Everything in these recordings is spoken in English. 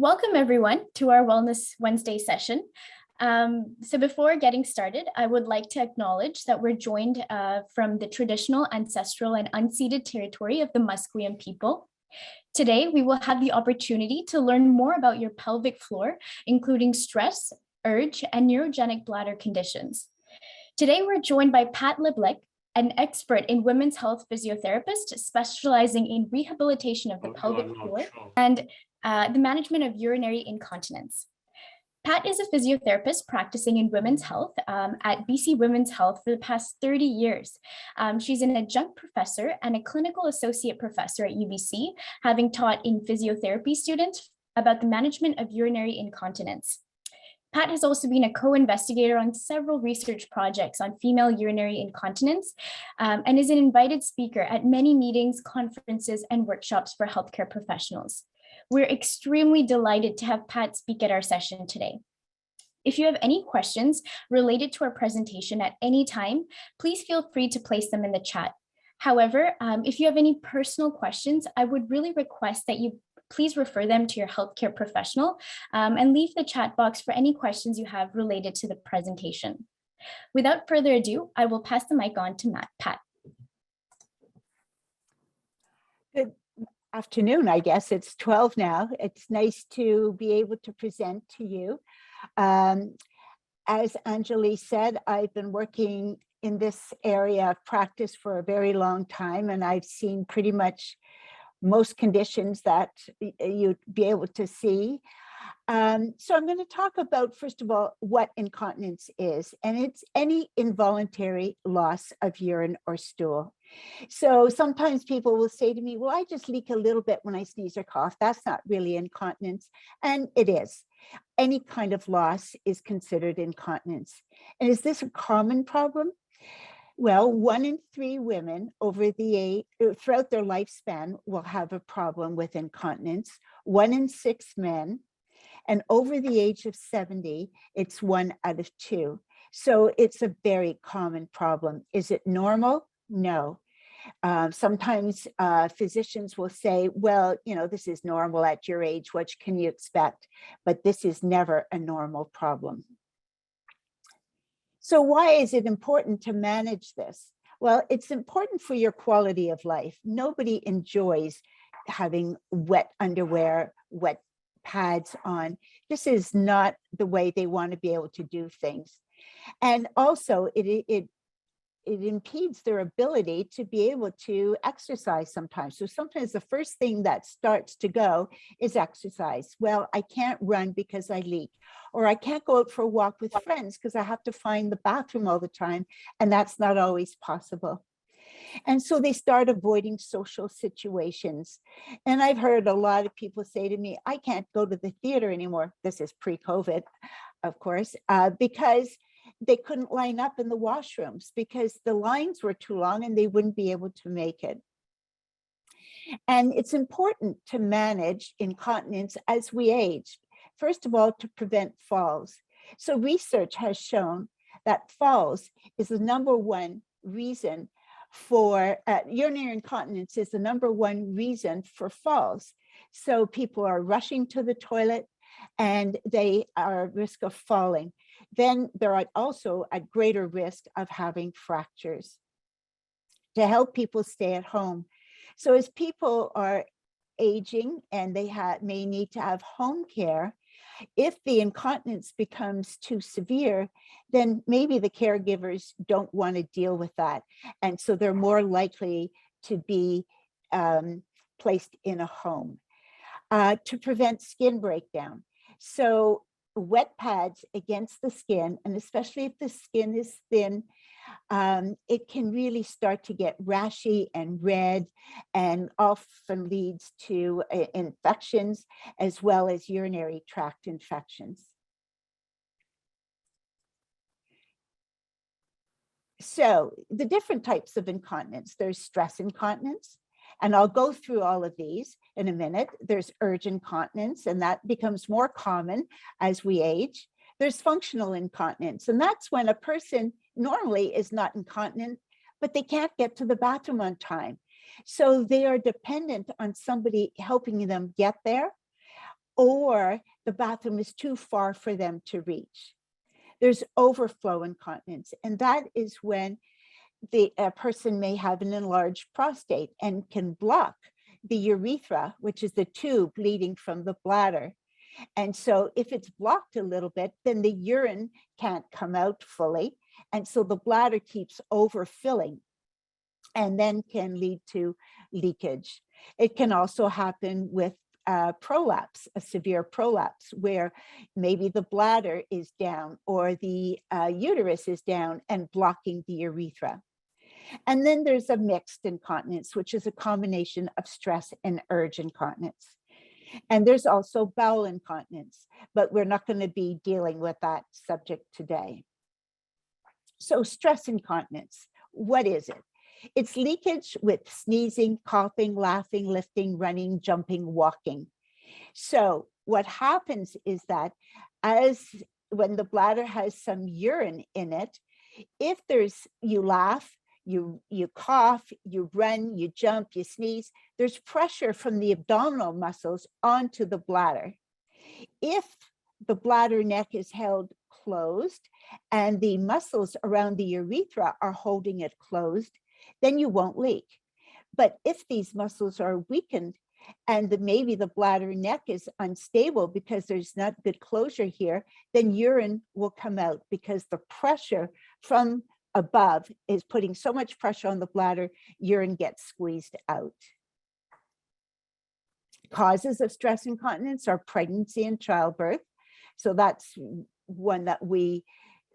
Welcome everyone to our Wellness Wednesday session. So before getting started, I would like to acknowledge that we're joined from the traditional, ancestral, and unceded territory of the Musqueam people. Today, we will have the opportunity to learn more about your pelvic floor, including stress, urge, and neurogenic bladder conditions. Today, we're joined by Pat Lieblich, an expert in women's health physiotherapist specializing in rehabilitation of the pelvic floor and the management of urinary incontinence. Pat is a physiotherapist practicing in women's health at BC Women's Health for the past 30 years. She's an adjunct professor and a clinical associate professor at UBC, having taught in physiotherapy students about the management of urinary incontinence. Pat has also been a co-investigator on several research projects on female urinary incontinence and is an invited speaker at many meetings, conferences, and workshops for healthcare professionals. We're extremely delighted to have Pat speak at our session today. If you have any questions related to our presentation at any time, please feel free to place them in the chat. However, if you have any personal questions, I would really request that you please refer them to your healthcare professional and leave the chat box for any questions you have related to the presentation. Without further ado, I will pass the mic on to Pat. Good afternoon, I guess it's 12 now. It's nice to be able to present to you. As Anjali said, I've been working in this area of practice for a very long time, and I've seen pretty much most conditions that you'd be able to see. So I'm going to talk about, first of all, what incontinence is, and it's any involuntary loss of urine or stool. So sometimes people will say to me, well, I just leak a little bit when I sneeze or cough. That's not really incontinence. And it is. Any kind of loss is considered incontinence. And is this a common problem? Well, 1 in 3 women throughout their lifespan will have a problem with incontinence, 1 in 6 men, and over the age of 70, it's 1 out of 2. So it's a very common problem. Is it normal? No. Sometimes physicians will say, well, you know, this is normal at your age, what can you expect? But this is never a normal problem. So why is it important to manage this? Well, it's important for your quality of life. Nobody enjoys having wet underwear, wet pads on. This is not the way they want to be able to do things. And also it impedes their ability to be able to exercise sometimes. So sometimes the first thing that starts to go is exercise. Well, I can't run because I leak, or I can't go out for a walk with friends because I have to find the bathroom all the time, and that's not always possible. And so they start avoiding social situations. And I've heard a lot of people say to me, I can't go to the theater anymore. This is pre-COVID, of course, because they couldn't line up in the washrooms because the lines were too long and they wouldn't be able to make it. And it's important to manage incontinence as we age. First of all, to prevent falls. So research has shown that falls is the #1 reason for urinary incontinence is the #1 reason for falls. So people are rushing to the toilet and they are at risk of falling. Then they're also at greater risk of having fractures. To help people stay at home. So as people are aging and they may need to have home care, if the incontinence becomes too severe, then maybe the caregivers don't want to deal with that. And so they're more likely to be placed in a home. To prevent skin breakdown. So wet pads against the skin, and especially if the skin is thin, it can really start to get rashy and red and often leads to infections as well as urinary tract infections. So the different types of incontinence, there's stress incontinence, and I'll go through all of these in a minute. There's urge incontinence, and that becomes more common as we age. There's functional incontinence, and that's when a person normally is not incontinent, but they can't get to the bathroom on time. So they are dependent on somebody helping them get there, or the bathroom is too far for them to reach. There's overflow incontinence, and that is when the person may have an enlarged prostate and can block the urethra, which is the tube leading from the bladder. And so if it's blocked a little bit, then the urine can't come out fully. And so the bladder keeps overfilling and then can lead to leakage. It can also happen with prolapse, a severe prolapse, where maybe the bladder is down or the uterus is down and blocking the urethra. And then there's a mixed incontinence, which is a combination of stress and urge incontinence. And there's also bowel incontinence, but we're not going to be dealing with that subject today. So stress incontinence, what is it? It's leakage with sneezing, coughing, laughing, lifting, running, jumping, walking. So what happens is that when the bladder has some urine in it, if you laugh, you cough, you run, you jump, you sneeze, there's pressure from the abdominal muscles onto the bladder. If the bladder neck is held closed and the muscles around the urethra are holding it closed, then you won't leak. But if these muscles are weakened and maybe the bladder neck is unstable because there's not good closure here, then urine will come out because the pressure from above is putting so much pressure on the bladder, urine gets squeezed out. Causes of stress incontinence are pregnancy and childbirth. So that's one that we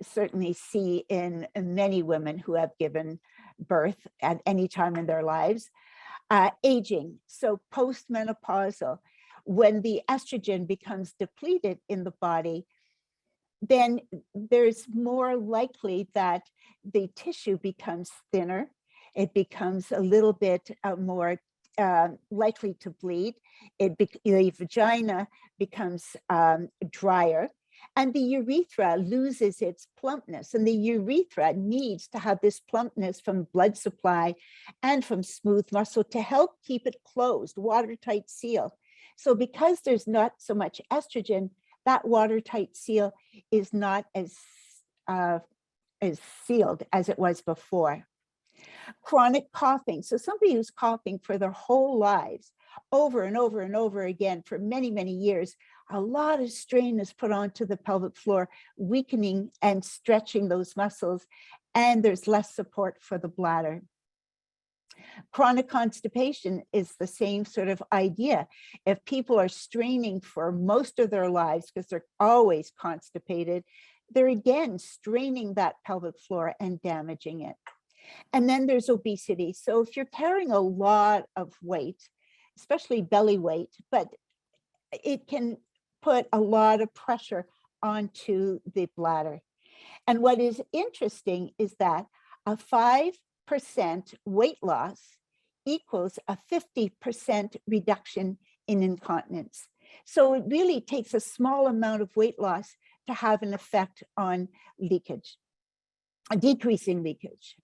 certainly see in many women who have given birth at any time in their lives. Aging, so postmenopausal, when the estrogen becomes depleted in the body, then there's more likely that the tissue becomes thinner. It becomes a little bit more likely to bleed. The vagina becomes drier, and the urethra loses its plumpness. And the urethra needs to have this plumpness from blood supply and from smooth muscle to help keep it closed, watertight seal. So because there's not so much estrogen, that watertight seal is not as sealed as it was before. Chronic coughing. So somebody who's coughing for their whole lives, over and over and over again for many, many years, a lot of strain is put onto the pelvic floor, weakening and stretching those muscles, and there's less support for the bladder. Chronic constipation is the same sort of idea. If people are straining for most of their lives because they're always constipated, they're again straining that pelvic floor and damaging it. And then there's obesity. So if you're carrying a lot of weight, especially belly weight, but it can put a lot of pressure onto the bladder. And what is interesting is that a 5% weight loss equals a 50% reduction in incontinence. So it really takes a small amount of weight loss to have an effect on leakage, a decrease in leakage.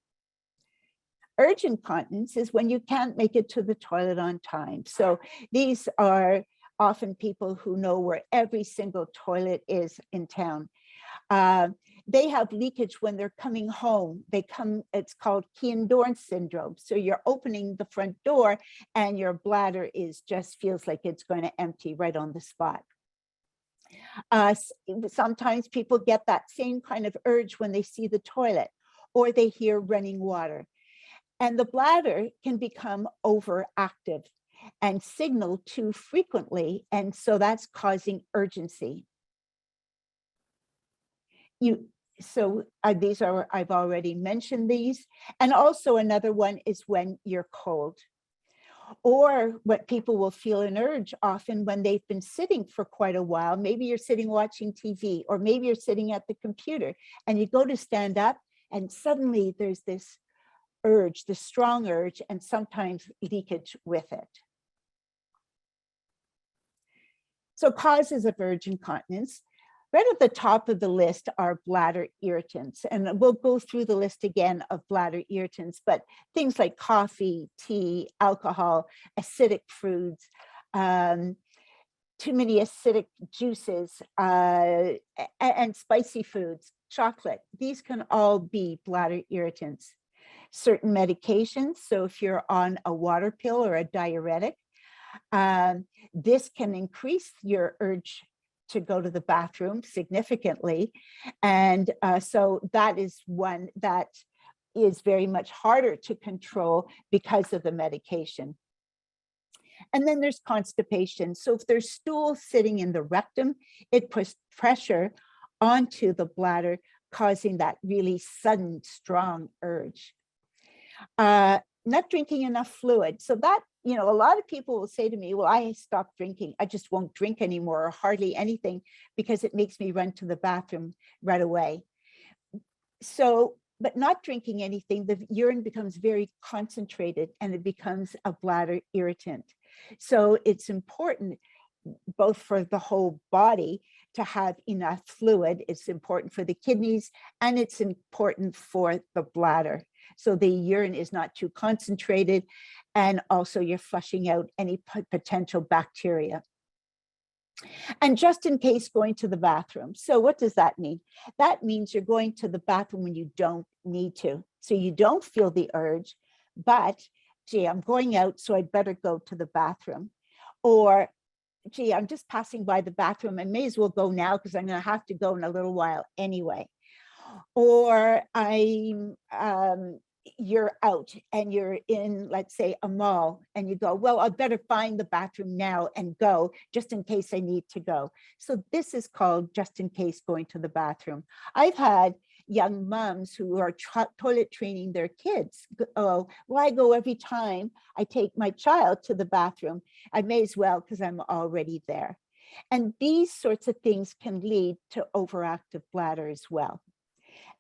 Urge incontinence is when you can't make it to the toilet on time. So these are often people who know where every single toilet is in town. They have leakage when they're coming home. It's called key endurance syndrome. So you're opening the front door and your bladder just feels like it's going to empty right on the spot. Sometimes people get that same kind of urge when they see the toilet or they hear running water. And the bladder can become overactive and signal too frequently. And so that's causing urgency. These are, I've already mentioned these. And also another one is when you're cold. Or what people will feel an urge often when they've been sitting for quite a while. Maybe you're sitting watching TV, or maybe you're sitting at the computer and you go to stand up and suddenly there's this urge, the strong urge, and sometimes leakage with it. So causes of urge incontinence. Right at the top of the list are bladder irritants, and we'll go through the list again of bladder irritants, but things like coffee, tea, alcohol, acidic foods, too many acidic juices, and spicy foods, chocolate. These can all be bladder irritants. Certain medications, so if you're on a water pill or a diuretic, this can increase your urge to go to the bathroom significantly. And so that is one that is very much harder to control because of the medication. And then there's constipation. So if there's stool sitting in the rectum, it puts pressure onto the bladder, causing that really sudden, strong urge. Not drinking enough fluid. So that, you know, a lot of people will say to me, well, I stopped drinking. I just won't drink anymore, or hardly anything, because it makes me run to the bathroom right away. So, but not drinking anything, the urine becomes very concentrated and it becomes a bladder irritant. So it's important both for the whole body to have enough fluid. It's important for the kidneys, and it's important for the bladder. So the urine is not too concentrated, and also you're flushing out any potential bacteria. And just in case, going to the bathroom. So what does that mean? That means you're going to the bathroom when you don't need to. So you don't feel the urge, but gee, I'm going out, so I'd better go to the bathroom. Or gee, I'm just passing by the bathroom. I may as well go now because I'm going to have to go in a little while anyway. Or you're out and you're in, let's say, a mall, and you go, well, I'd better find the bathroom now and go just in case I need to go. So this is called just in case going to the bathroom. I've had young moms who are toilet training their kids. Oh, well, I go every time I take my child to the bathroom. I may as well because I'm already there. And these sorts of things can lead to overactive bladder as well.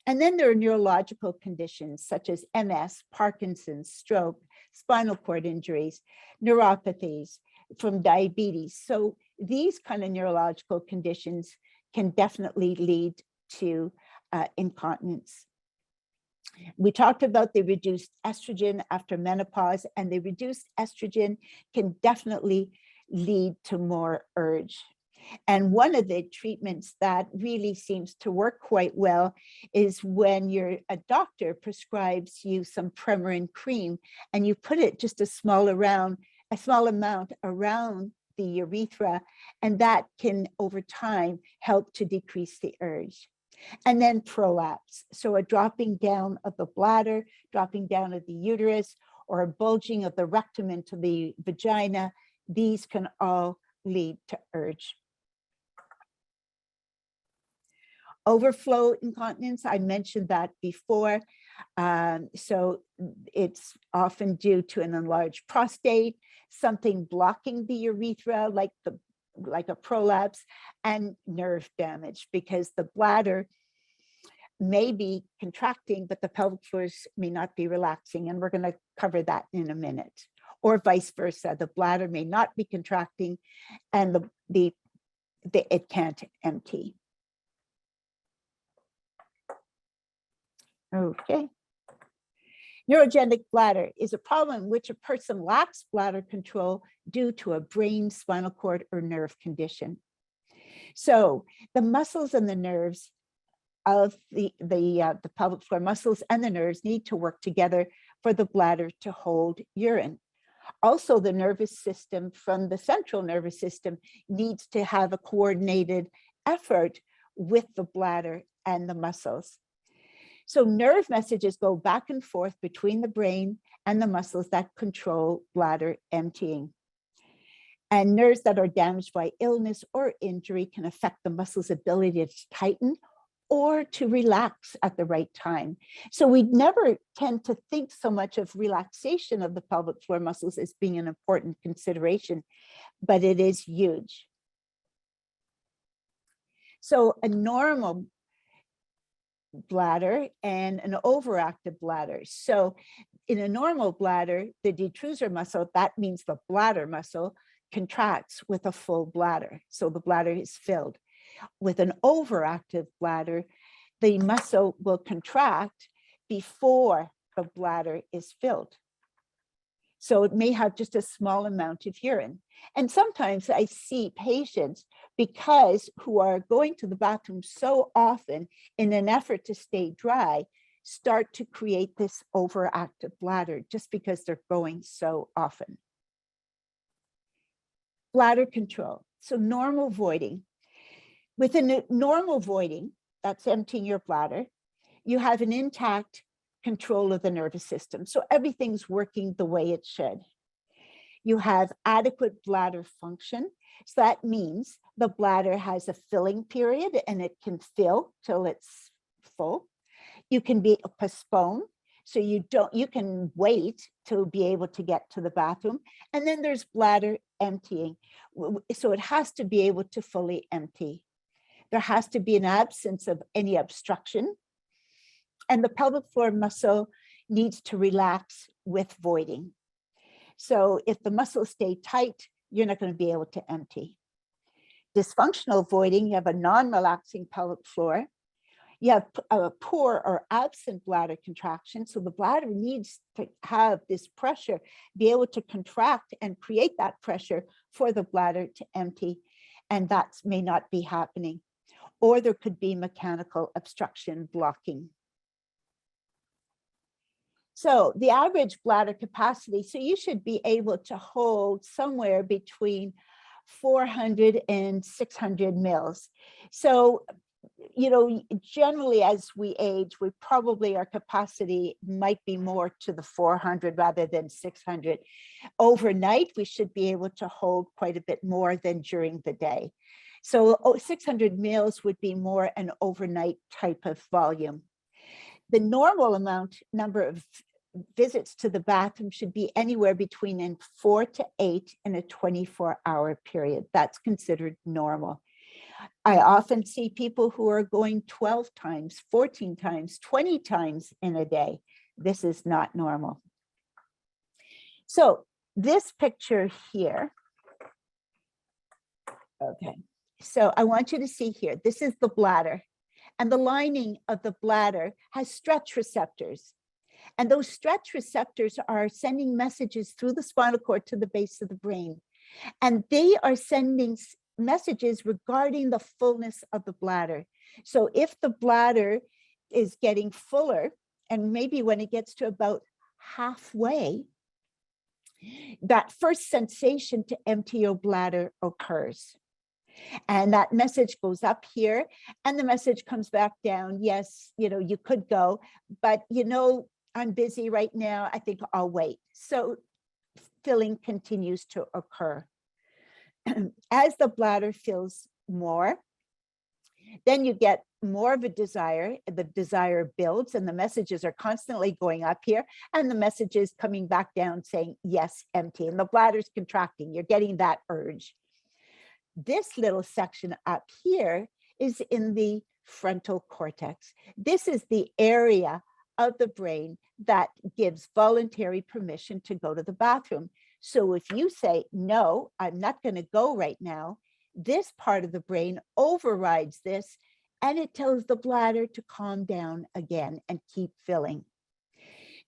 And then there are neurological conditions such as MS, Parkinson's, stroke, spinal cord injuries, neuropathies from diabetes. So these kind of neurological conditions can definitely lead to incontinence. We talked about the reduced estrogen after menopause, and the reduced estrogen can definitely lead to more urge. And one of the treatments that really seems to work quite well is when a doctor prescribes you some Premarin cream, and you put it just a small amount around the urethra, and that can over time help to decrease the urge. And then prolapse, so a dropping down of the bladder, dropping down of the uterus, or a bulging of the rectum into the vagina. These can all lead to urge. Overflow incontinence, I mentioned that before. So it's often due to an enlarged prostate, something blocking the urethra, like a prolapse, and nerve damage, because the bladder may be contracting, but the pelvic floors may not be relaxing. And we're going to cover that in a minute. Or vice versa, the bladder may not be contracting and it can't empty. Okay. Neurogenic bladder is a problem in which a person lacks bladder control due to a brain, spinal cord, or nerve condition. So the muscles and the nerves of the pelvic floor muscles and the nerves need to work together for the bladder to hold urine. Also, the nervous system from the central nervous system needs to have a coordinated effort with the bladder and the muscles. So nerve messages go back and forth between the brain and the muscles that control bladder emptying. And nerves that are damaged by illness or injury can affect the muscle's ability to tighten or to relax at the right time. So we never tend to think so much of relaxation of the pelvic floor muscles as being an important consideration, but it is huge. So a normal bladder and an overactive bladder. So in a normal bladder, the detrusor muscle, that means the bladder muscle, contracts with a full bladder. So the bladder is filled. With an overactive bladder, the muscle will contract before the bladder is filled. So it may have just a small amount of urine. And sometimes I see patients who are going to the bathroom so often in an effort to stay dry, start to create this overactive bladder just because they're going so often. Bladder control. So normal voiding. Within a normal voiding, that's emptying your bladder, you have an intact control of the nervous system. So everything's working the way it should. You have adequate bladder function. So that means the bladder has a filling period and it can fill till it's full. You can be postponed. So you can wait to be able to get to the bathroom. And then there's bladder emptying. So it has to be able to fully empty. There has to be an absence of any obstruction. And the pelvic floor muscle needs to relax with voiding. So if the muscles stay tight, you're not going to be able to empty. Dysfunctional voiding, you have a non-relaxing pelvic floor. You have a poor or absent bladder contraction. So the bladder needs to have this pressure, be able to contract and create that pressure for the bladder to empty. And that may not be happening. Or there could be mechanical obstruction blocking. So the average bladder capacity, so you should be able to hold somewhere between 400 and 600 mils. So, generally as we age, our capacity might be more to the 400 rather than 600. Overnight, we should be able to hold quite a bit more than during the day. So 600 mils would be more an overnight type of volume. The normal number of visits to the bathroom should be anywhere between 4 to 8 in a 24-hour period. That's considered normal. I often see people who are going 12 times, 14 times, 20 times in a day. This is not normal. So this picture here, okay. So I want you to see here, this is the bladder. And the lining of the bladder has stretch receptors. And those stretch receptors are sending messages through the spinal cord to the base of the brain. And they are sending messages regarding the fullness of the bladder. So if the bladder is getting fuller, and maybe when it gets to about halfway, that first sensation to empty your bladder occurs. And that message goes up here and the message comes back down. Yes, you could go, but I'm busy right now. I think I'll wait. So filling continues to occur. As the bladder fills more, then you get more of a desire. The desire builds and the messages are constantly going up here and the messages coming back down saying, yes, empty. And the bladder's contracting. You're getting that urge. This little section up here is in the frontal cortex. This is the area of the brain that gives voluntary permission to go to the bathroom. So if you say, no, I'm not going to go right now, this part of the brain overrides this and it tells the bladder to calm down again and keep filling.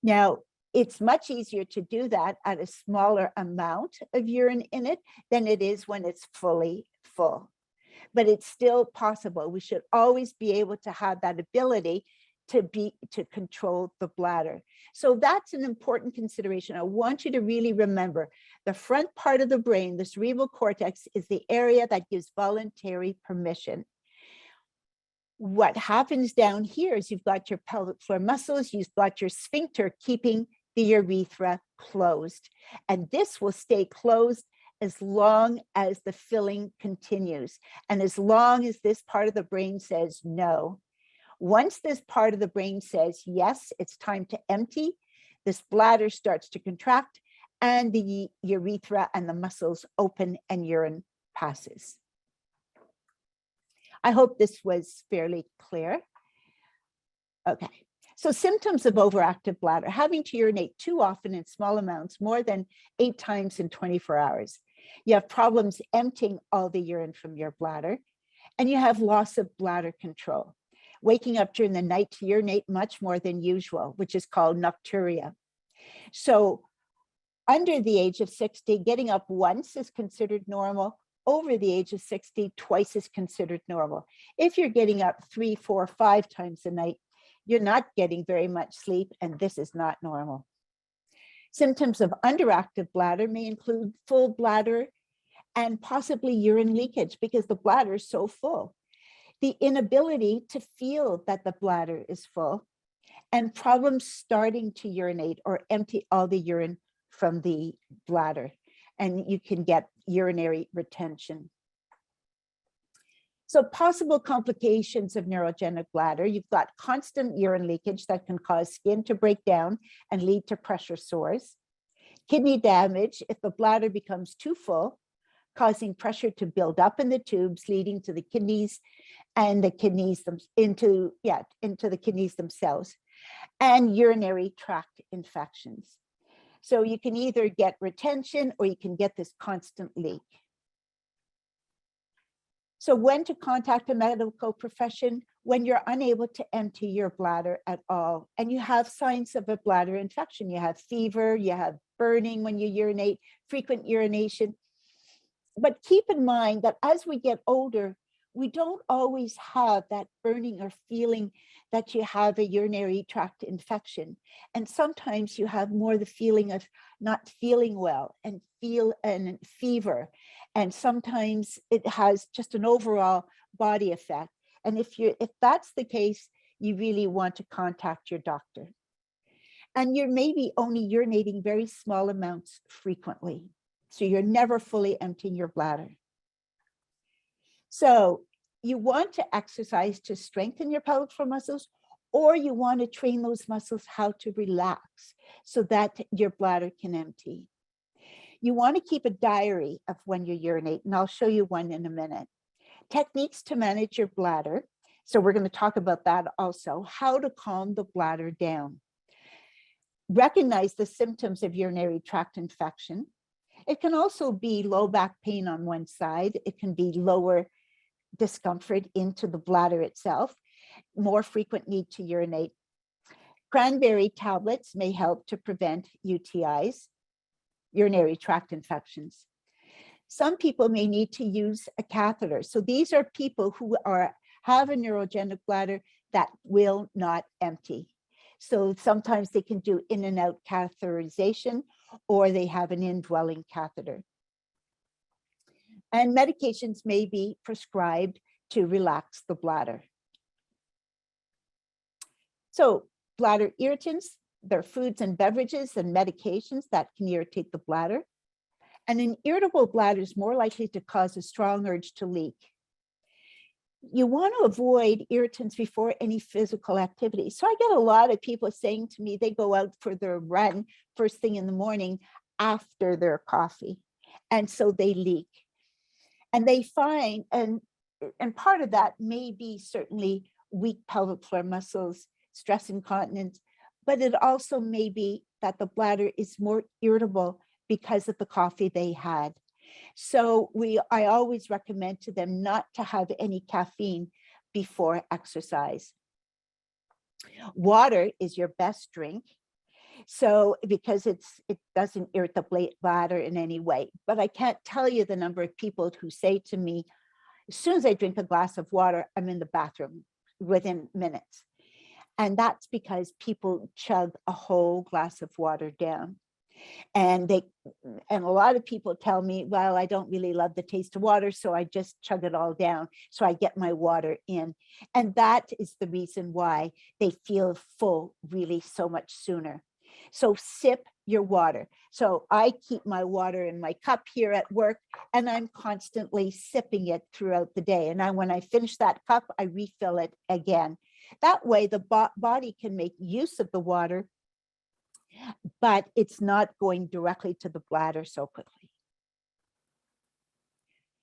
Now, it's much easier to do that at a smaller amount of urine in it than it is when it's fully full. But it's still possible. We should always be able to have that ability to control the bladder. So that's an important consideration. I want you to really remember the front part of the brain, the cerebral cortex, is the area that gives voluntary permission. What happens down here is you've got your pelvic floor muscles, you've got your sphincter keeping the urethra closed. And this will stay closed as long as the filling continues. And as long as this part of the brain says no. Once this part of the brain says, yes, it's time to empty, this bladder starts to contract and the urethra and the muscles open and urine passes. I hope this was fairly clear. Okay. So symptoms of overactive bladder: having to urinate too often in small amounts, more than 8 times in 24 hours. You have problems emptying all the urine from your bladder, and you have loss of bladder control. Waking up during the night to urinate much more than usual, which is called nocturia. So Under the age of 60, getting up once is considered normal. Over the age of 60, twice is considered normal. If you're getting up 3, 4, 5 times a night, you're not getting very much sleep, and this is not normal. Symptoms of underactive bladder may include full bladder and possibly urine leakage because the bladder is so full. The inability to feel that the bladder is full, and problems starting to urinate or empty all the urine from the bladder. And you can get urinary retention. So possible complications of neurogenic bladder, you've got constant urine leakage that can cause skin to break down and lead to pressure sores. Kidney damage if the bladder becomes too full, causing pressure to build up in the tubes, leading to the kidneys and the kidneys into the kidneys themselves, and urinary tract infections. So you can either get retention or you can get this constant leak. So when to contact a medical profession? When you're unable to empty your bladder at all, and you have signs of a bladder infection. You have fever, you have burning when you urinate, frequent urination. But keep in mind that as we get older, we don't always have that burning or feeling that you have a urinary tract infection. And sometimes you have more the feeling of not feeling well and fever. And sometimes it has just an overall body effect. And if that's the case, you really want to contact your doctor. And you're maybe only urinating very small amounts frequently. So you're never fully emptying your bladder. So you want to exercise to strengthen your pelvic floor muscles, or you want to train those muscles how to relax so that your bladder can empty. You want to keep a diary of when you urinate, and I'll show you one in a minute. Techniques to manage your bladder. So we're going to talk about that also, how to calm the bladder down. Recognize the symptoms of urinary tract infection. It can also be low back pain on one side. It can be lower discomfort into the bladder itself, more frequent need to urinate. Cranberry tablets may help to prevent UTIs, urinary tract infections. Some people may need to use a catheter. So these are people who have a neurogenic bladder that will not empty. So sometimes they can do in and out catheterization, or they have an indwelling catheter. And medications may be prescribed to relax the bladder. So bladder irritants, they're foods and beverages and medications that can irritate the bladder. And an irritable bladder is more likely to cause a strong urge to leak. You want to avoid irritants before any physical activity. So I get a lot of people saying to me, they go out for their run first thing in the morning after their coffee. And so they leak. And they find, and part of that may be certainly weak pelvic floor muscles, stress incontinence, but it also may be that the bladder is more irritable because of the coffee they had. So I always recommend to them not to have any caffeine before exercise. Water is your best drink. So because it doesn't irritate the bladder in any way. But I can't tell you the number of people who say to me, as soon as I drink a glass of water, I'm in the bathroom within minutes. And that's because people chug a whole glass of water down. And a lot of people tell me, well, I don't really love the taste of water, so I just chug it all down. So I get my water in. And that is the reason why they feel full really so much sooner. So sip your water. So I keep my water in my cup here at work, and I'm constantly sipping it throughout the day. And when I finish that cup, I refill it again. That way the body can make use of the water, but it's not going directly to the bladder so quickly.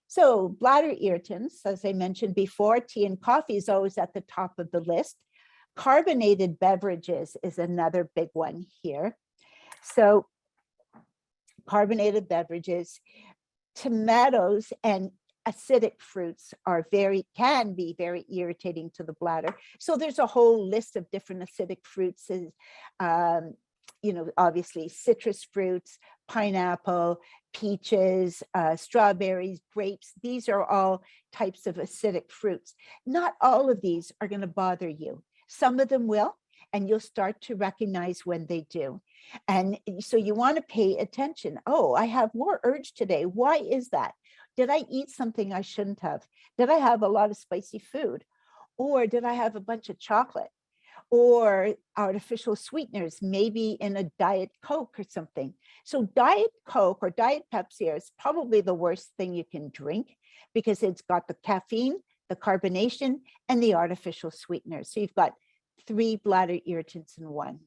So bladder irritants, as I mentioned before, tea and coffee is always at the top of the list. Carbonated beverages is another big one here. So carbonated beverages, tomatoes and acidic fruits can be very irritating to the bladder. So there's a whole list of different acidic fruits, obviously citrus fruits, pineapple, peaches, strawberries, grapes. These are all types of acidic fruits. Not all of these are going to bother you. Some of them will, and you'll start to recognize when they do. And so you want to pay attention. Oh, I have more urge today. Why is that? Did I eat something I shouldn't have? Did I have a lot of spicy food? Or did I have a bunch of chocolate? Or artificial sweeteners, maybe in a Diet Coke or something. So Diet Coke or Diet Pepsi is probably the worst thing you can drink because it's got the caffeine, the carbonation, and the artificial sweeteners. So you've got 3 bladder irritants in one.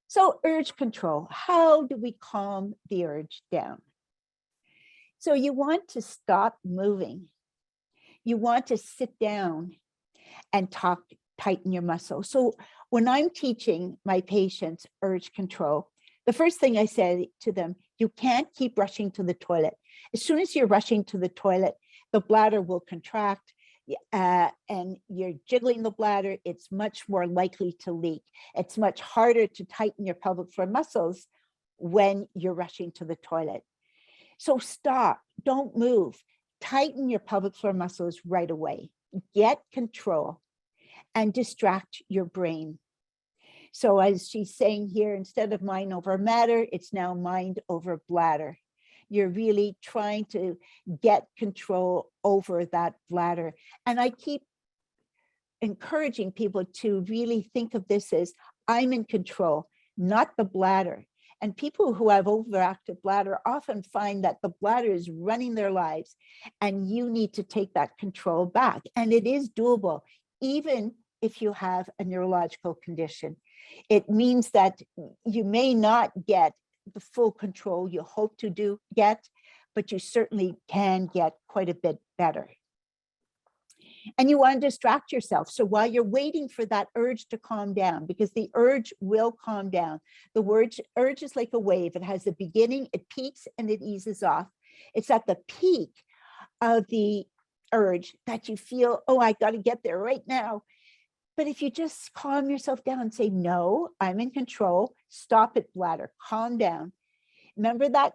So urge control, how do we calm the urge down? So you want to stop moving. You want to sit down and tighten your muscle. So when I'm teaching my patients urge control, the first thing I say to them, you can't keep rushing to the toilet. As soon as you're rushing to the toilet, the bladder will contract and you're jiggling the bladder, it's much more likely to leak. It's much harder to tighten your pelvic floor muscles when you're rushing to the toilet. So stop, don't move, tighten your pelvic floor muscles right away. Get control and distract your brain. So as she's saying here, instead of mind over matter, it's now mind over bladder. You're really trying to get control over that bladder. And I keep encouraging people to really think of this as I'm in control, not the bladder. And people who have overactive bladder often find that the bladder is running their lives and you need to take that control back. And it is doable, even if you have a neurological condition. It means that you may not get the full control you hope to get, but you certainly can get quite a bit better. And you want to distract yourself. So while you're waiting for that urge to calm down, because the urge will calm down, the urge is like a wave. It has a beginning, it peaks and it eases off. It's at the peak of the urge that you feel, oh, I got to get there right now. But if you just calm yourself down and say, no, I'm in control, stop it, bladder, calm down. Remember that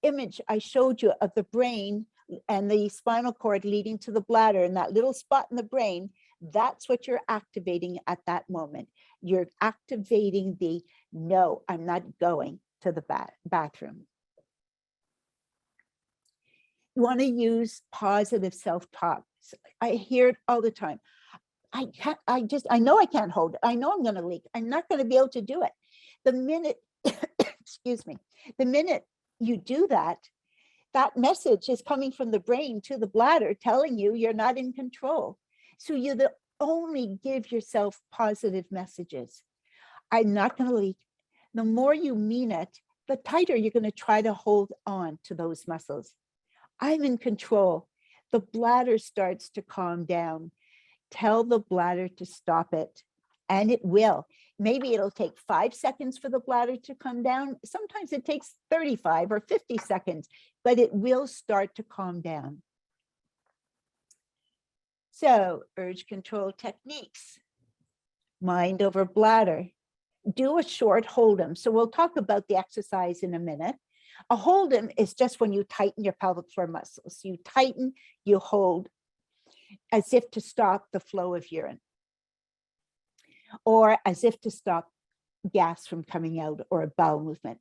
image I showed you of the brain and the spinal cord leading to the bladder and that little spot in the brain, that's what you're activating at that moment. You're activating the, no, I'm not going to the bathroom. You want to use positive self-talk. I hear it all the time. I know I can't hold it. I know I'm going to leak. I'm not going to be able to do it. The minute, excuse me, the minute you do that, that message is coming from the brain to the bladder telling you you're not in control. So you only give yourself positive messages. I'm not going to leak. The more you mean it, the tighter you're going to try to hold on to those muscles. I'm in control. The bladder starts to calm down. Tell the bladder to stop it, and it will. Maybe it'll take 5 seconds for the bladder to come down. Sometimes it takes 35 or 50 seconds, but it will start to calm down. So, urge control techniques. Mind over bladder. Do a short hold-em. So we'll talk about the exercise in a minute. A hold-em is just when you tighten your pelvic floor muscles. You tighten, you hold, as if to stop the flow of urine, or as if to stop gas from coming out or a bowel movement.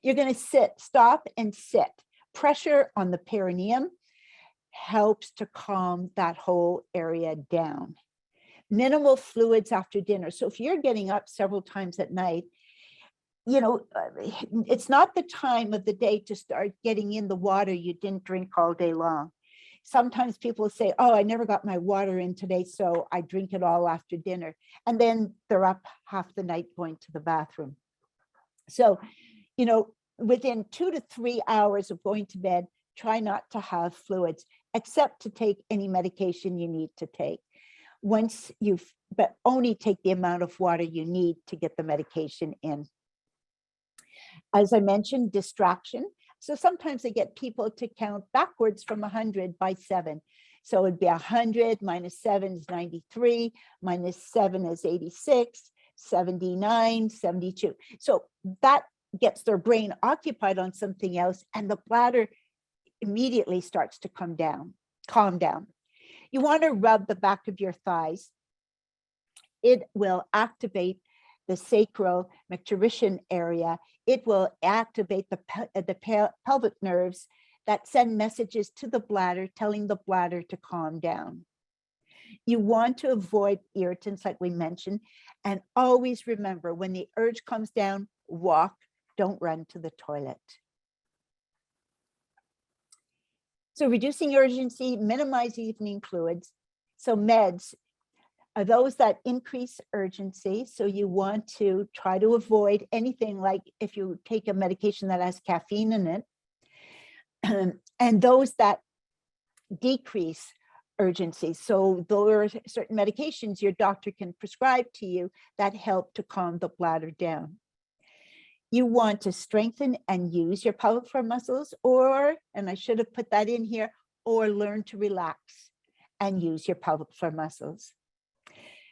You're going to stop and sit. Pressure on the perineum helps to calm that whole area down. Minimal fluids after dinner. So if you're getting up several times at night, you know, it's not the time of the day to start getting in the water you didn't drink all day long. Sometimes people say, oh, I never got my water in today, so I drink it all after dinner. And then they're up half the night going to the bathroom. So, you know, within 2 to 3 hours of going to bed, try not to have fluids, except to take any medication you need to take. But only take the amount of water you need to get the medication in. As I mentioned, distraction. So sometimes I get people to count backwards from 100 by 7. So it'd be 100 minus 7 is 93, minus 7 is 86, 79, 72. So that gets their brain occupied on something else, and the bladder immediately starts to calm down. You want to rub the back of your thighs. It will activate the sacral micturition area. It will activate the pelvic nerves that send messages to the bladder, telling the bladder to calm down. You want to avoid irritants, like we mentioned, and always remember, when the urge comes down, walk, don't run to the toilet. So reducing urgency, minimize evening fluids. So meds are those that increase urgency. So you want to try to avoid anything like if you take a medication that has caffeine in it, and those that decrease urgency. So there are certain medications your doctor can prescribe to you that help to calm the bladder down. You want to strengthen and use your pelvic floor muscles, or, and I should have put that in here, or learn to relax and use your pelvic floor muscles.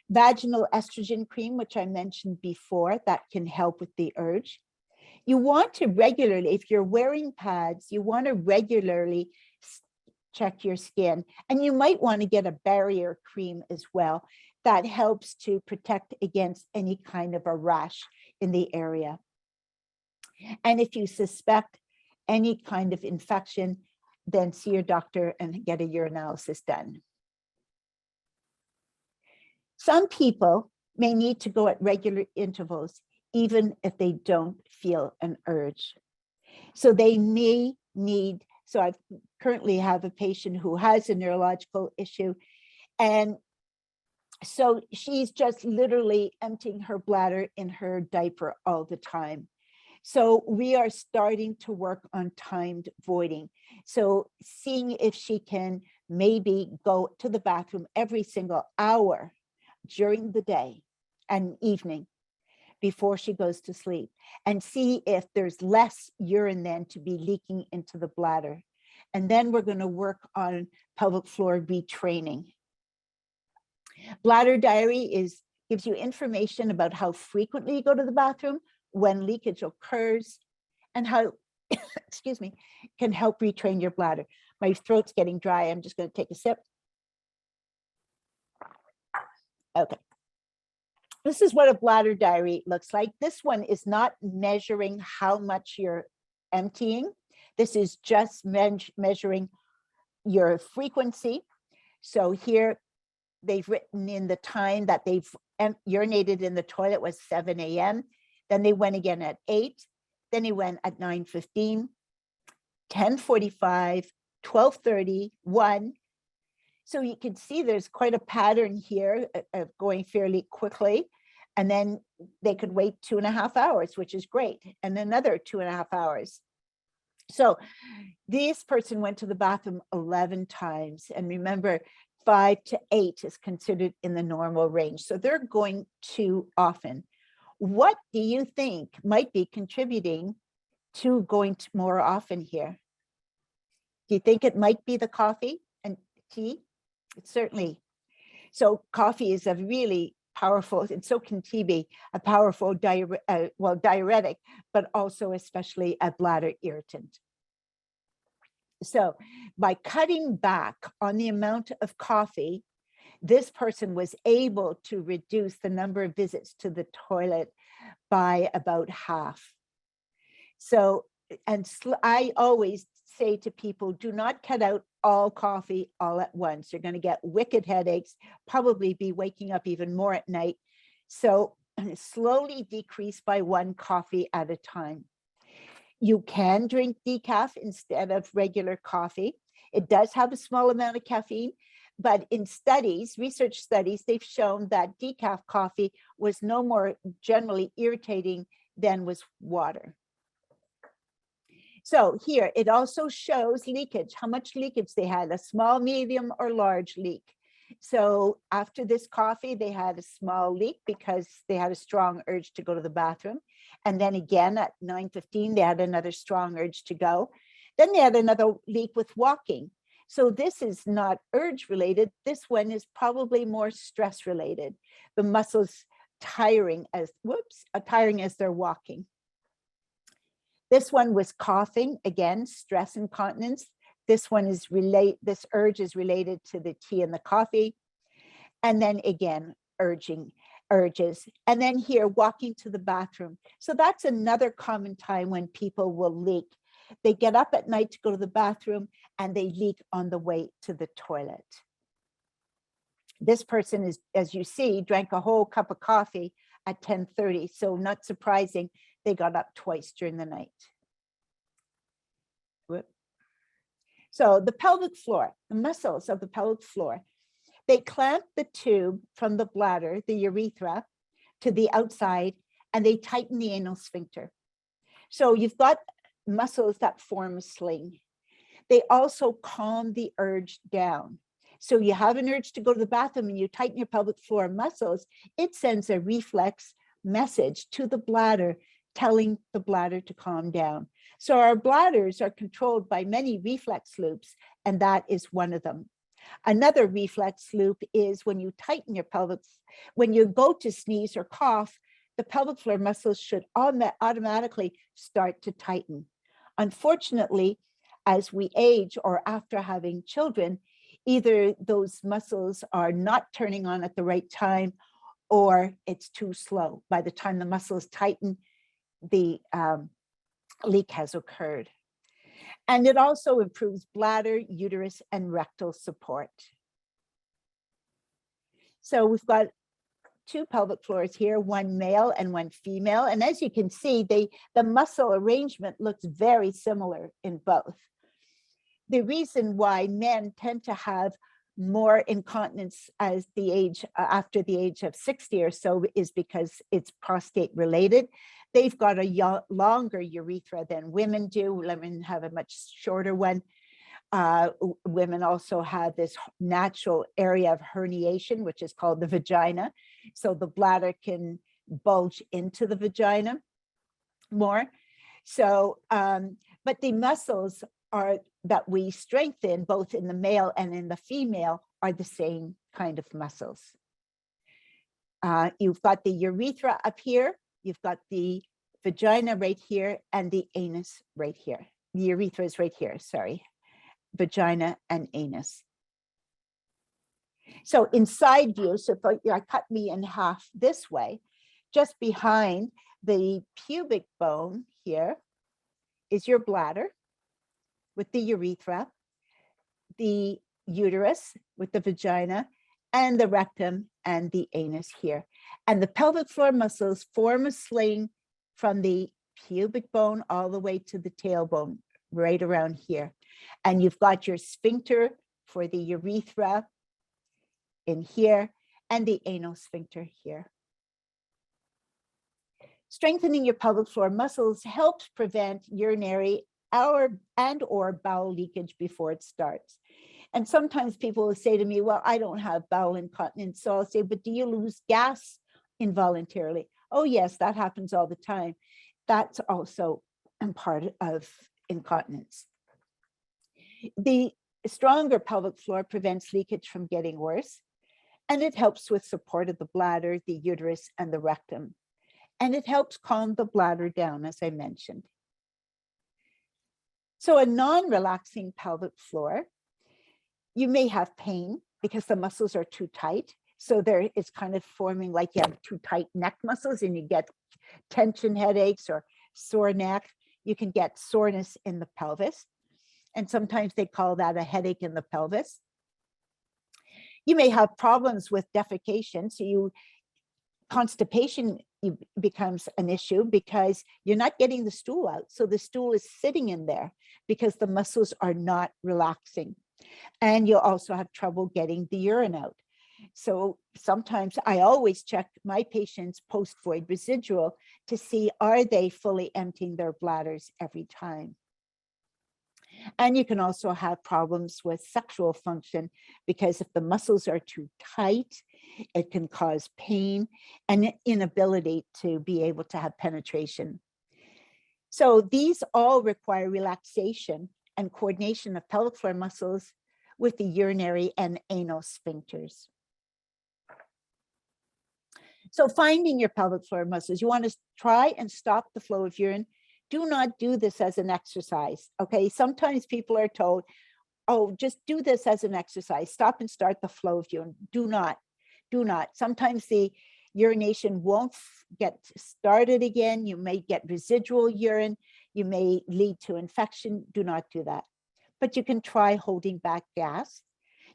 Vaginal estrogen cream, which I mentioned before, that can help with the urge. You want to regularly, if you're wearing pads, you want to regularly check your skin. And you might want to get a barrier cream as well that helps to protect against any kind of a rash in the area. And if you suspect any kind of infection, then see your doctor and get a urinalysis done. Some people may need to go at regular intervals, even if they don't feel an urge. So they may need, so I currently have a patient who has a neurological issue, and so she's just literally emptying her bladder in her diaper all the time. So we are starting to work on timed voiding. So seeing if she can maybe go to the bathroom every single hour during the day and evening before she goes to sleep, and see if there's less urine then to be leaking into the bladder. And then we're going to work on pelvic floor retraining. Bladder diary gives you information about how frequently you go to the bathroom, when leakage occurs, and how, excuse me, can help retrain your bladder. My throat's getting dry. I'm just going to take a sip. Okay. This is what a bladder diary looks like. This one is not measuring how much you're emptying. This is just measuring your frequency. So here they've written in the time that they've urinated in the toilet was 7 a.m. Then they went again at 8. Then they went at 9:15, 10:45, 12:30, 1. So you can see there's quite a pattern here of going fairly quickly. And then they could wait 2.5 hours, which is great. And another 2.5 hours. So this person went to the bathroom 11 times. And remember, 5 to 8 is considered in the normal range. So they're going too often. What do you think might be contributing to going more often here? Do you think it might be the coffee and tea? It's certainly. So coffee is a really powerful, and so can tea be a powerful diuretic, but also especially a bladder irritant. So by cutting back on the amount of coffee, this person was able to reduce the number of visits to the toilet by about half. So, and I always say to people, do not cut out all coffee all at once. You're going to get wicked headaches, probably be waking up even more at night. So slowly decrease by 1 coffee at a time. You can drink decaf instead of regular coffee. It does have a small amount of caffeine, but in studies, research studies, they've shown that decaf coffee was no more generally irritating than was water. So here, it also shows leakage, how much leakage they had, a small, medium, or large leak. So after this coffee, they had a small leak because they had a strong urge to go to the bathroom. And then again at 9:15, they had another strong urge to go. Then they had another leak with walking. So this is not urge related. This one is probably more stress related. The muscles tiring as, tiring as they're walking. This one was coughing, again, stress incontinence. This one is this urge is related to the tea and the coffee. And then again, urges. And then here, walking to the bathroom. So that's another common time when people will leak. They get up at night to go to the bathroom and they leak on the way to the toilet. This person is, as you see, drank a whole cup of coffee at 10:30. So not surprising, they got up twice during the night. So the pelvic floor, the muscles of the pelvic floor, they clamp the tube from the bladder, the urethra, to the outside, and they tighten the anal sphincter. So you've got muscles that form a sling. They also calm the urge down. So you have an urge to go to the bathroom and you tighten your pelvic floor muscles, it sends a reflex message to the bladder telling the bladder to calm down. So our bladders are controlled by many reflex loops, and that is one of them. Another reflex loop is when you tighten your pelvic, when you go to sneeze or cough, the pelvic floor muscles should automatically start to tighten. Unfortunately, as we age or after having children, either those muscles are not turning on at the right time or it's too slow. By the time the muscles tighten, the leak has occurred. And it also improves bladder, uterus, and rectal support. So we've got two pelvic floors here, one male and one female. And as you can see, the muscle arrangement looks very similar in both. The reason why men tend to have more incontinence as the age after the age of 60 or so is because it's prostate related. They've got a longer urethra than women do. Women have a much shorter one. Women also have this natural area of herniation, which is called the vagina. So the bladder can bulge into the vagina more. So, but the muscles that we strengthen, both in the male and in the female, are the same kind of muscles. You've got the urethra up here, you've got the vagina right here, and the anus right here. The urethra is right here, sorry. Vagina and anus. So in side view, so if I cut me in half this way, just behind the pubic bone here is your bladder with the urethra, the uterus with the vagina, and the rectum and the anus here. And the pelvic floor muscles form a sling from the pubic bone all the way to the tailbone, right around here. And you've got your sphincter for the urethra in here and the anal sphincter here. Strengthening your pelvic floor muscles helps prevent urinary or bowel leakage before it starts. And sometimes people will say to me, well, I don't have bowel incontinence. So I'll say, but do you lose gas involuntarily? Oh yes, that happens all the time. That's also part of incontinence. The stronger pelvic floor prevents leakage from getting worse, and it helps with support of the bladder, the uterus, and the rectum. And it helps calm the bladder down, as I mentioned. So a non-relaxing pelvic floor, you may have pain because the muscles are too tight. So there it's kind of forming like you have too tight neck muscles and you get tension headaches or sore neck. You can get soreness in the pelvis. And sometimes they call that a headache in the pelvis. You may have problems with defecation. So constipation becomes an issue because you're not getting the stool out. So the stool is sitting in there because the muscles are not relaxing. And you'll also have trouble getting the urine out. So sometimes I always check my patients post-void residual to see, are they fully emptying their bladders every time? And you can also have problems with sexual function because if the muscles are too tight, it can cause pain and inability to be able to have penetration. So these all require relaxation and coordination of pelvic floor muscles with the urinary and anal sphincters. So finding your pelvic floor muscles, you want to try and stop the flow of urine. Do not do this as an exercise, okay? Sometimes people are told, oh, just do this as an exercise. Stop and start the flow of urine. Do not. Sometimes the urination won't get started again. You may get residual urine. You may lead to infection. Do not do that. But you can try holding back gas.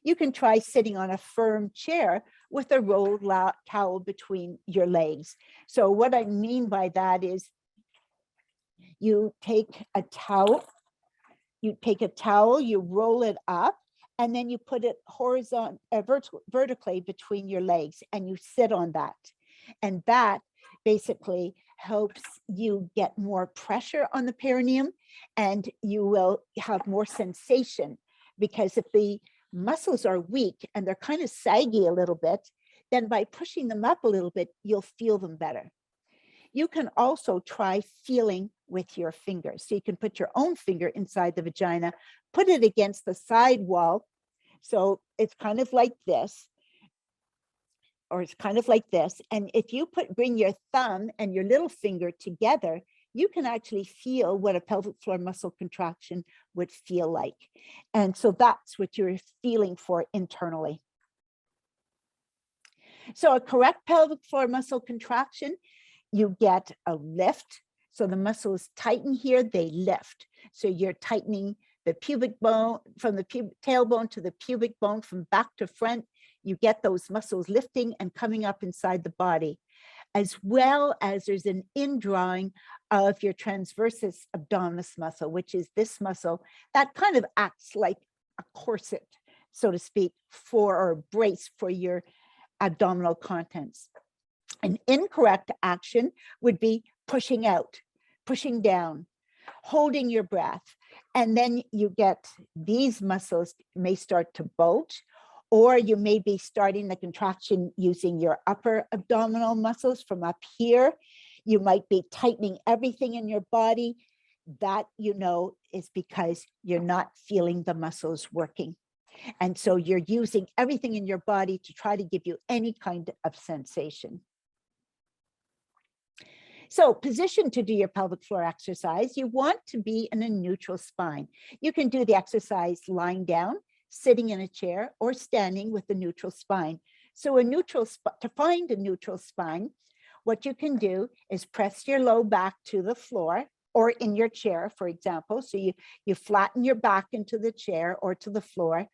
You can try sitting on a firm chair with a rolled towel between your legs. So what I mean by that is you take a towel, you roll it up, and then you put it vertically between your legs, and you sit on that. And that basically helps you get more pressure on the perineum, and you will have more sensation, because if the muscles are weak and they're kind of saggy a little bit, then by pushing them up a little bit, you'll feel them better. You can also try feeling with your fingers. So you can put your own finger inside the vagina, put it against the side wall. So it's kind of like this, or it's kind of like this. And if you bring your thumb and your little finger together, you can actually feel what a pelvic floor muscle contraction would feel like. And so that's what you're feeling for internally. So a correct pelvic floor muscle contraction, you get a lift. So the muscles tighten here, they lift. So you're tightening the pubic bone, from the tailbone to the pubic bone, from back to front. You get those muscles lifting and coming up inside the body, as well as there's an indrawing of your transversus abdominis muscle, which is this muscle that kind of acts like a corset, so to speak, or a brace for your abdominal contents. An incorrect action would be pushing out, pushing down, holding your breath. And then you get these muscles may start to bulge, or you may be starting the contraction using your upper abdominal muscles from up here. You might be tightening everything in your body. That, you know, is because you're not feeling the muscles working. And so you're using everything in your body to try to give you any kind of sensation. So position to do your pelvic floor exercise, you want to be in a neutral spine. You can do the exercise lying down, sitting in a chair, or standing with a neutral spine. So to find a neutral spine, what you can do is press your low back to the floor, or in your chair, for example. So you flatten your back into the chair or to the floor.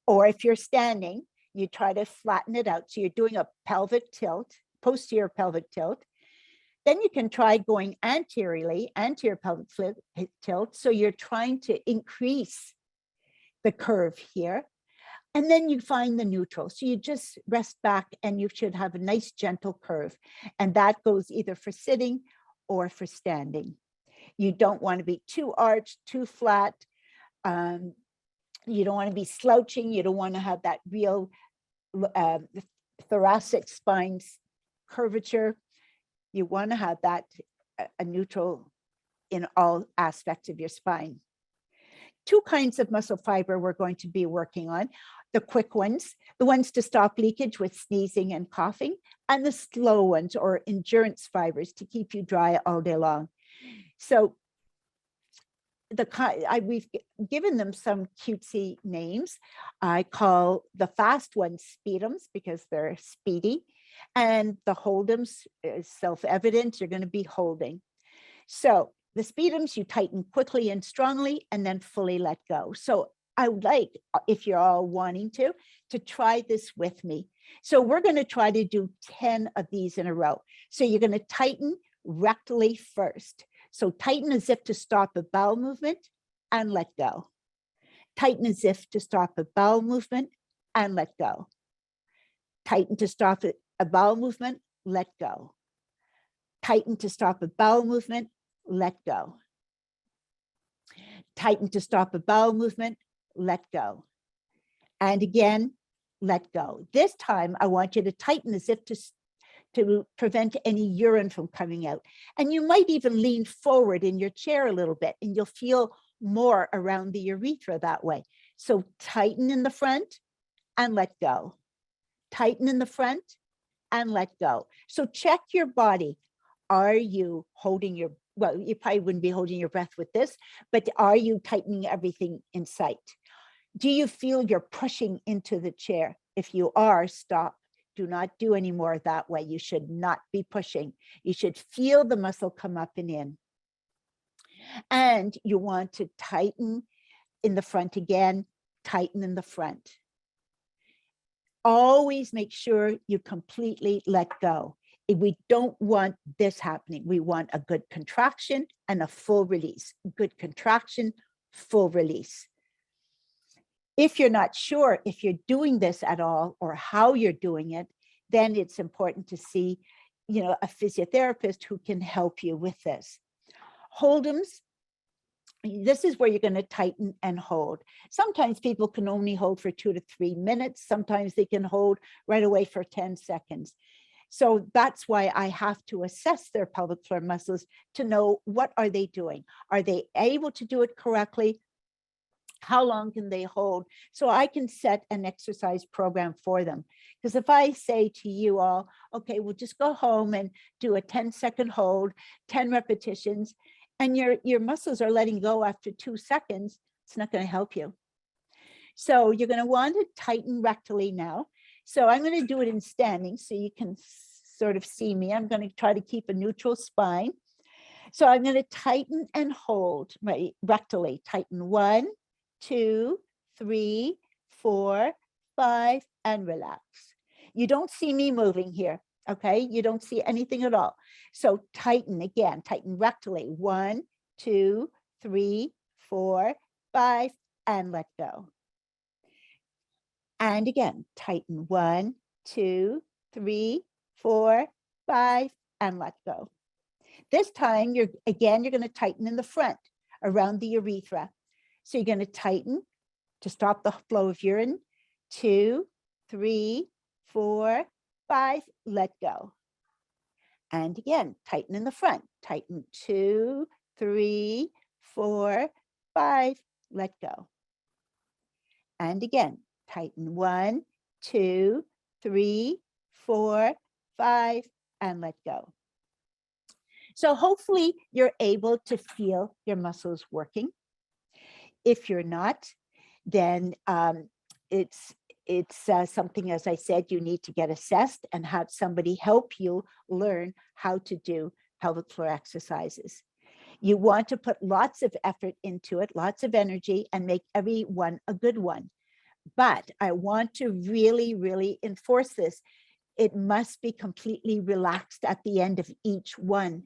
Or if you're standing, you try to flatten it out. So you're doing a pelvic tilt, posterior pelvic tilt. Then you can try going anteriorly, anterior pelvic tilt. So you're trying to increase the curve here. And then you find the neutral. So you just rest back and you should have a nice gentle curve. And that goes either for sitting or for standing. You don't want to be too arched, too flat. You don't want to be slouching. You don't want to have that real thoracic spine curvature. You want to have that a neutral in all aspects of your spine. Two kinds of muscle fiber we're going to be working on: the quick ones, the ones to stop leakage with sneezing and coughing, and the slow ones, or endurance fibers, to keep you dry all day long. So we've given them some cutesy names. I call the fast ones speedums because they're speedy, and the hold'ems is self-evident. You're going to be holding. So the speedums, you tighten quickly and strongly and then fully let go. So I would like, if you're all wanting to try this with me. So we're going to try to do 10 of these in a row. So you're going to tighten rectally first. So tighten as if to stop a bowel movement and let go. Tighten as if to stop a bowel movement and let go. Tighten to stop a bowel movement, let go. Tighten to stop a bowel movement, let go. Tighten to stop a bowel movement, let go. And again, let go. This time, I want you to tighten as if to prevent any urine from coming out. And you might even lean forward in your chair a little bit, and you'll feel more around the urethra that way. So tighten in the front and let go. Tighten in the front and let go. So check your body. Are you holding your, well, you probably wouldn't be holding your breath with this, but are you tightening everything in sight? Do you feel you're pushing into the chair? If you are, stop. Do not do any more that way. You should not be pushing. You should feel the muscle come up and in. And you want to tighten in the front again, tighten in the front. Always make sure you completely let go. We don't want this happening. We want a good contraction and a full release. Good contraction, full release. If you're not sure if you're doing this at all or how you're doing it, then it's important to see, a physiotherapist who can help you with this. Hold'ems, this is where you're going to tighten and hold. Sometimes people can only hold for 2 to 3 minutes. Sometimes they can hold right away for 10 seconds. So that's why I have to assess their pelvic floor muscles to know what are they doing. Are they able to do it correctly? How long can they hold? So I can set an exercise program for them. Because if I say to you all, okay, we'll just go home and do a 10-second hold, 10 repetitions, and your muscles are letting go after 2 seconds, it's not going to help you. So you're going to want to tighten rectally now. So I'm going to do it in standing so you can sort of see me. I'm going to try to keep a neutral spine. So I'm going to tighten and hold rectally. Tighten 1, 2, 3, 4, 5, and relax. You don't see me moving here, okay? You don't see anything at all. So tighten again, tighten rectally. 1, 2, 3, 4, 5, and let go. And again, tighten 1, 2, 3, 4, 5, and let go. This time, you're going to tighten in the front around the urethra. So you're going to tighten to stop the flow of urine. 2, 3, 4, 5, let go. And again, tighten in the front. Tighten 2, 3, 4, 5, let go. And again, tighten 1, 2, 3, 4, 5, and let go. So hopefully you're able to feel your muscles working. If you're not, then it's something, as I said, you need to get assessed and have somebody help you learn how to do pelvic floor exercises. You want to put lots of effort into it, lots of energy, and make every one a good one. But I want to really, really enforce this. It must be completely relaxed at the end of each one.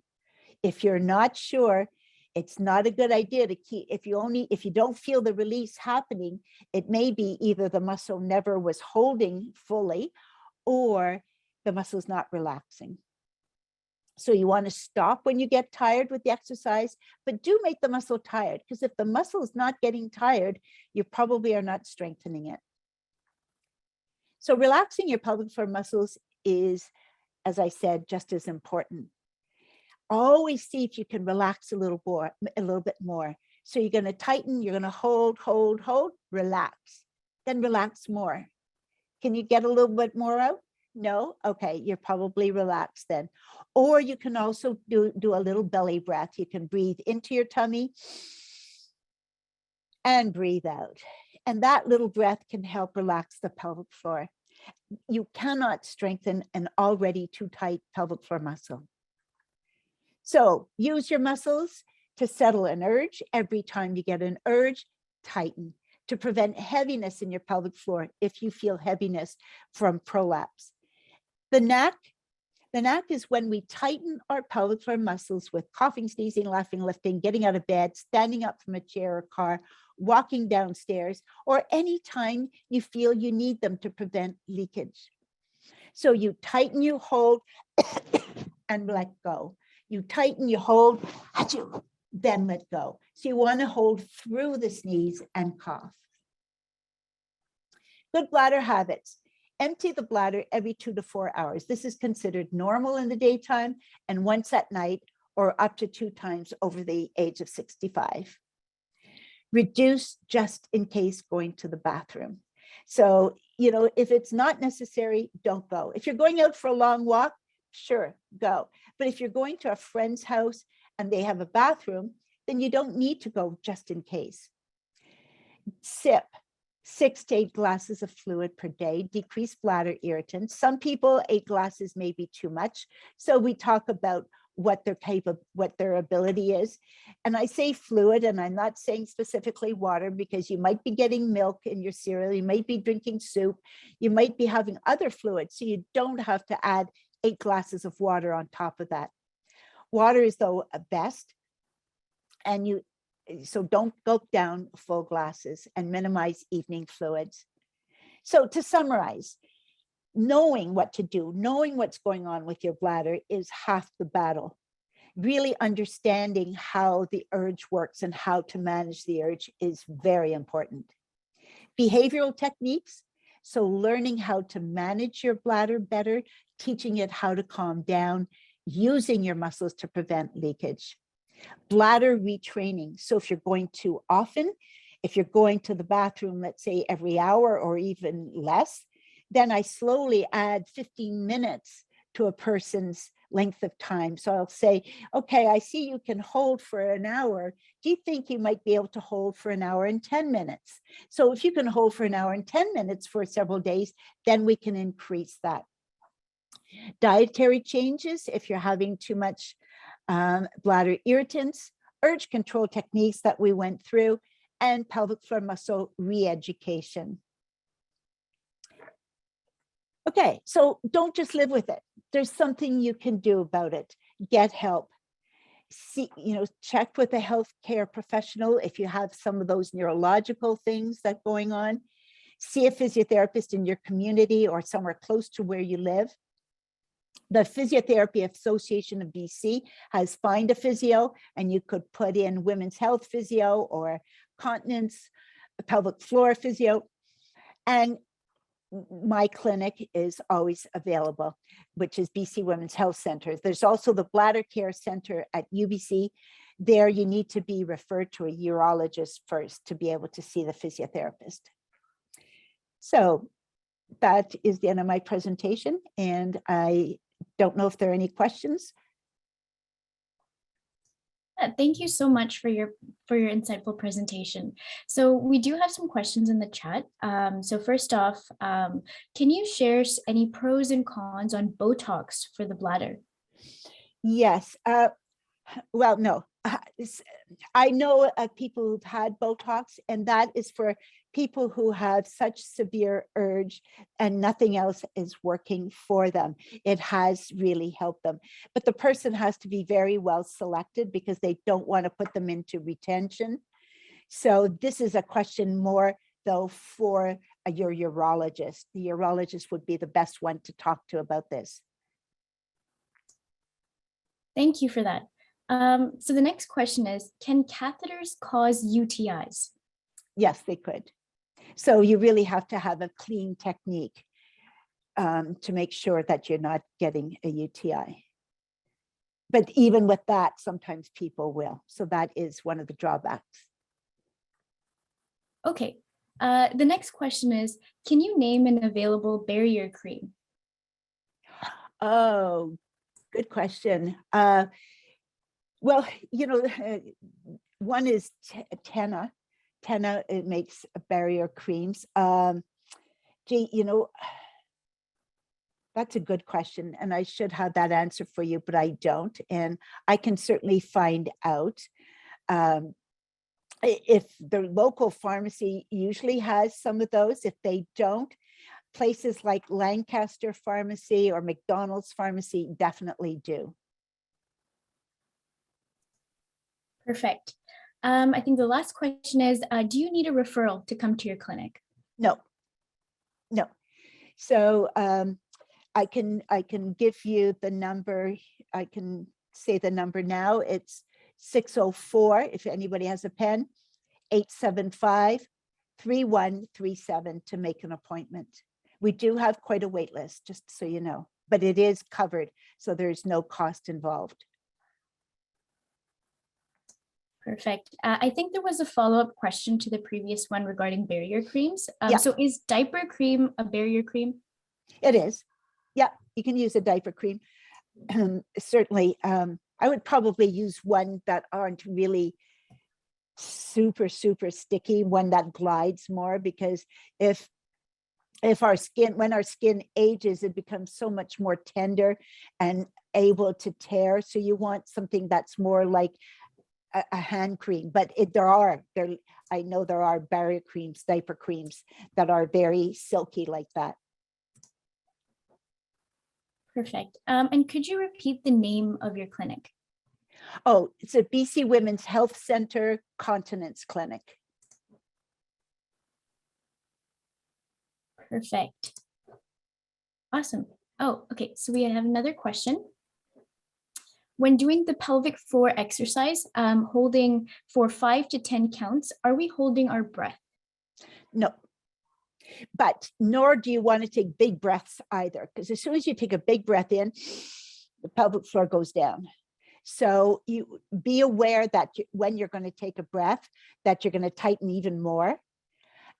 If you're not sure, it's not a good idea to keep, if you don't feel the release happening, it may be either the muscle never was holding fully or the muscle's not relaxing. So you want to stop when you get tired with the exercise, but do make the muscle tired, because if the muscle is not getting tired, you probably are not strengthening it. So relaxing your pelvic floor muscles is, as I said, just as important. Always see if you can relax a little bit more. So you're going to tighten, you're going to hold, relax, then relax more. Can you get a little bit more out? No? Okay, you're probably relaxed then. Or you can also do a little belly breath. You can breathe into your tummy and breathe out. And that little breath can help relax the pelvic floor. You cannot strengthen an already too tight pelvic floor muscle. So use your muscles to settle an urge. Every time you get an urge, tighten to prevent heaviness in your pelvic floor if you feel heaviness from prolapse. The knack is when we tighten our pelvic floor muscles with coughing, sneezing, laughing, lifting, getting out of bed, standing up from a chair or car, walking downstairs, or any time you feel you need them to prevent leakage. So you tighten, you hold, and let go. You tighten, you hold, then let go. So you want to hold through the sneeze and cough. Good bladder habits. Empty the bladder every 2 to 4 hours. This is considered normal in the daytime and once at night or up to 2 times over the age of 65. Reduce just in case going to the bathroom. So, if it's not necessary, don't go. If you're going out for a long walk, sure, go. But if you're going to a friend's house and they have a bathroom, then you don't need to go just in case. Sip 6 to 8 glasses of fluid per day, decrease bladder irritants. Some people, 8 glasses may be too much. So we talk about what their ability is. And I say fluid, and I'm not saying specifically water, because you might be getting milk in your cereal, you might be drinking soup, you might be having other fluids. So you don't have to add 8 glasses of water on top of that. Water is though best. And so don't gulp down full glasses and minimize evening fluids. So to summarize, knowing what to do, knowing what's going on with your bladder is half the battle. Really understanding how the urge works and how to manage the urge is very important. Behavioral techniques, so learning how to manage your bladder better, teaching it how to calm down, using your muscles to prevent leakage. Bladder retraining, so if you're going too often, if you're going to the bathroom, let's say every hour or even less, then I slowly add 15 minutes to a person's length of time. So I'll say, okay, I see you can hold for an hour. Do you think you might be able to hold for an hour and 10 minutes? So if you can hold for an hour and 10 minutes for several days, then we can increase that. Dietary changes, if you're having too much bladder irritants, urge control techniques that we went through, and pelvic floor muscle re-education. Okay, so don't just live with it. There's something you can do about it. Get help. See, check with a healthcare professional if you have some of those neurological things that are going on. See a physiotherapist in your community or somewhere close to where you live. The Physiotherapy Association of BC has Find a Physio, and you could put in women's health physio or continence, pelvic floor physio. And my clinic is always available, which is BC Women's Health Center. There's also the Bladder Care Center at UBC. There you need to be referred to a urologist first to be able to see the physiotherapist. So that is the end of my presentation, and I don't know if there are any questions. Thank you so much for your insightful presentation. So we do have some questions in the chat. So first off, can you share any pros and cons on Botox for the bladder? Yes. Well, no. I know people who've had Botox, and that is for people who have such severe urge and nothing else is working for them. It has really helped them. But the person has to be very well selected because they don't want to put them into retention. So this is a question more, though, for your urologist. The urologist would be the best one to talk to about this. Thank you for that. So the next question is, can catheters cause UTIs? Yes, they could. So you really have to have a clean technique to make sure that you're not getting a UTI. But even with that, sometimes people will. So that is one of the drawbacks. Okay. The next question is, can you name an available barrier cream? Oh, good question. Well, one is Tenna. Tenna, it makes barrier creams. Gee, that's a good question, and I should have that answer for you, but I don't. And I can certainly find out. If the local pharmacy usually has some of those, if they don't, places like Lancaster Pharmacy or McDonald's Pharmacy definitely do. Perfect. I think the last question is, do you need a referral to come to your clinic? No. So I can give you the number. I can say the number now. It's 604, if anybody has a pen, 875-3137 to make an appointment. We do have quite a wait list, just so you know, but it is covered, so there's no cost involved. Perfect. I think there was a follow-up question to the previous one regarding barrier creams. Yeah. So is diaper cream a barrier cream? It is. Yeah, you can use a diaper cream. Certainly, I would probably use one that aren't really super sticky, one that glides more, because if our skin, when our skin ages, it becomes so much more tender and able to tear. So you want something that's more like a hand cream. But I know there are barrier creams, diaper creams that are very silky like that. Perfect. And could you repeat the name of your clinic? Oh, it's a BC Women's Health Center Continence Clinic. Perfect. Awesome. Oh, okay. So we have another question. When doing the pelvic floor exercise, holding for 5 to 10 counts, are we holding our breath? No, but nor do you want to take big breaths either, because as soon as you take a big breath in, the pelvic floor goes down. So you be aware that when you're going to take a breath, that you're going to tighten even more,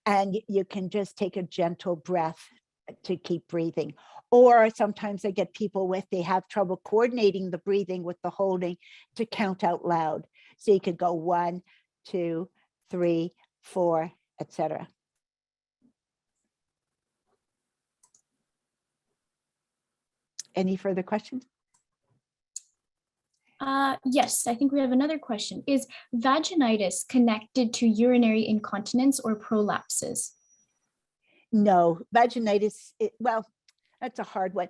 and you can just take a gentle breath to keep breathing. Or sometimes I get people they have trouble coordinating the breathing with the holding, to count out loud. So you could go 1, 2, 3, 4, etc. Any further questions? Yes, I think we have another question. Is vaginitis connected to urinary incontinence or prolapses? No, vaginitis, well, that's a hard one.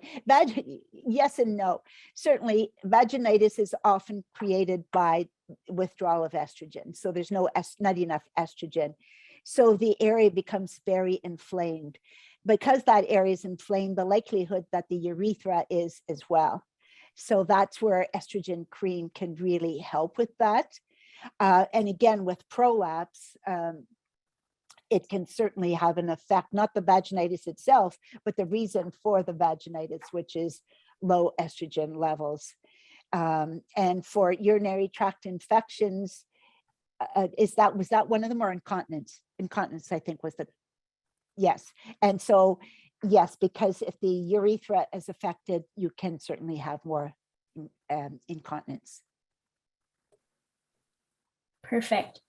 Yes and no. Certainly, vaginitis is often created by withdrawal of estrogen. So there's not enough estrogen. So the area becomes very inflamed. Because that area is inflamed, the likelihood that the urethra is as well. So that's where estrogen cream can really help with that. And again, with prolapse, it can certainly have an effect, not the vaginitis itself, but the reason for the vaginitis, which is low estrogen levels. And for urinary tract infections, was that one of them, or incontinence? Incontinence, I think, was yes. And so, yes, because if the urethra is affected, you can certainly have more incontinence. Perfect.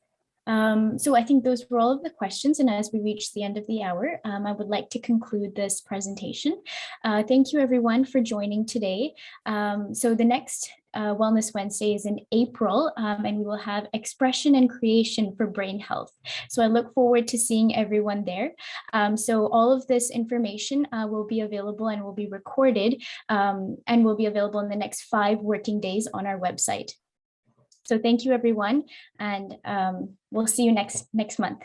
So I think those were all of the questions. And as we reach the end of the hour, I would like to conclude this presentation. Thank you everyone for joining today. So the next Wellness Wednesday is in April, and we will have expression and creation for brain health. So I look forward to seeing everyone there. So all of this information will be available and will be recorded, and will be available in the next 5 working days on our website. So thank you, everyone, and we'll see you next month.